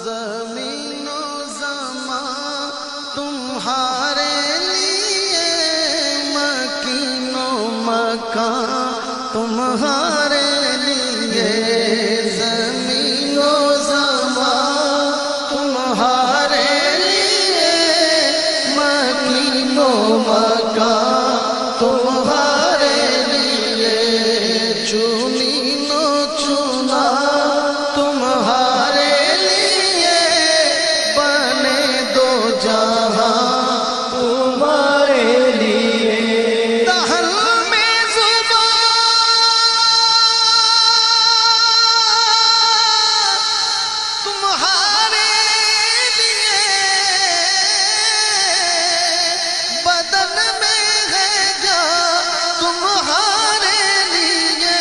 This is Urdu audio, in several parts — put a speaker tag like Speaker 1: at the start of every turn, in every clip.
Speaker 1: زمین و زمان تمہارے لیے، مکین و مکان تمہارے لیے، زمین و زمان تمہارے لیے، مکین و مکان تمہارے لیے، چنین و چنا تمہارے لیے، بنے دو جہاں تمہارے لیے، دہل میں زبان تمہارے لیے، بدن میں ہے جان تمہارے لیے،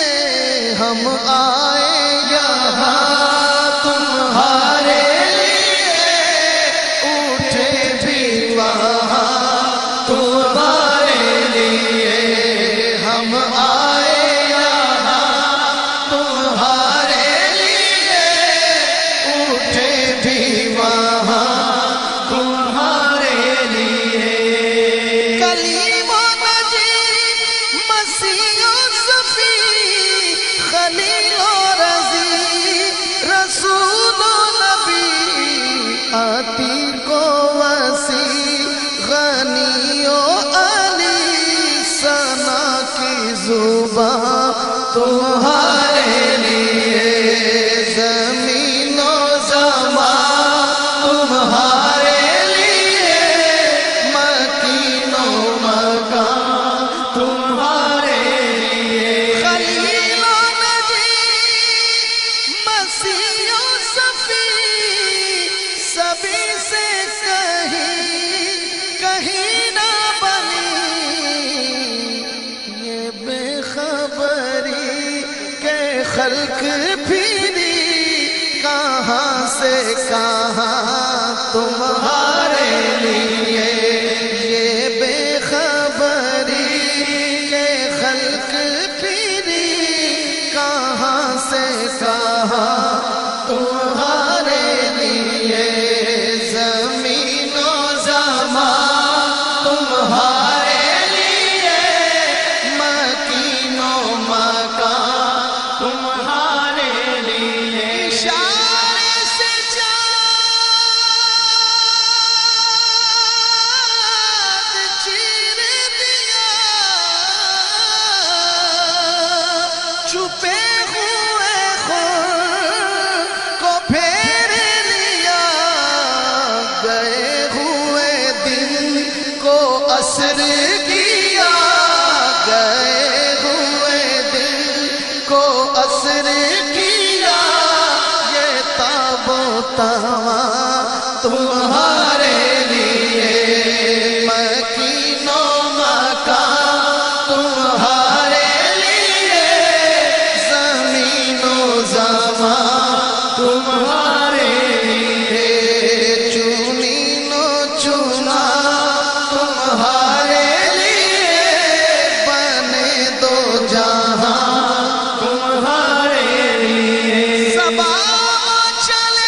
Speaker 1: ہم آئے یہاں تمہارے لیے، اٹھے بھی وہاں تمہارے لیے، ہم آئے یہاں تمہارے لیے، اٹھے بھی وہاں تمہارے لیے، کلیم و نجیب مسیح و صفی، خلیل و رضی، رسول و نبی، عتیق و وسیع، غنی و علی، ثنا کی زبان تمہارے لیے، زمین و زمان تمہارے لیے، مکین و مکان تمہارے لیے، خلیل و نجیب مسیح و صفی، سبھی سے کہیں نہ بنی یہ بے خبری کہ خلق پھری کہاں سے کہاں تمہارے لیے، یہ بے خبری کہ خلق پھری کہاں سے کہاں تمہارے لیے، زمین و زمان تمہارے لیے، مکین و مکان تمہارے لیے، اشارے سے چاند چیر دیا، چھپے ہوئے خون کو پھیر لیا، گئے ہوئے دن کو عصر کیا، گئے ہوئے دن کو عصر کیا، یہ تاب و تواں تمہارے لیے، مکین و مکان تمہارے لیے، زمین و زمان تمہارے لیے، چنین و چنا تمہارے لیے، بنے دو جہاں تمہارے لیے، صبا چلے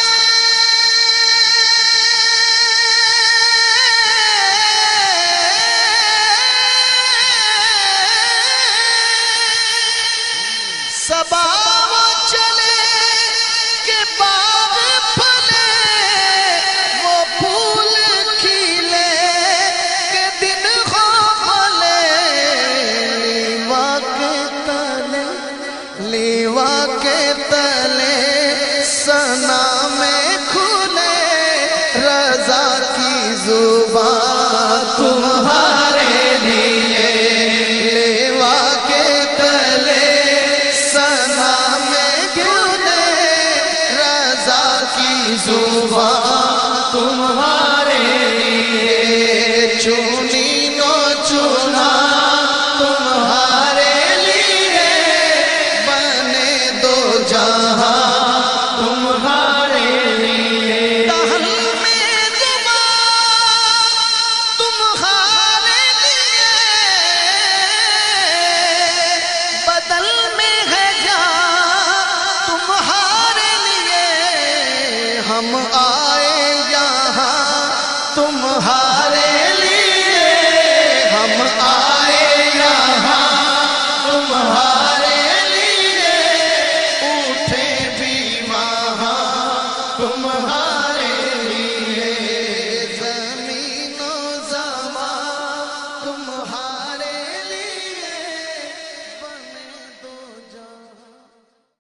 Speaker 1: صبا چلے کہ باغ پھلے، وہ پھول کھلے کہ دن ہو بھلے، لیوا کے تلے ثنا میں کھلے، رضا کی زبان تمہارے لیے، لیوا کے تلے ثنا ہم آئے یہاں تمہارے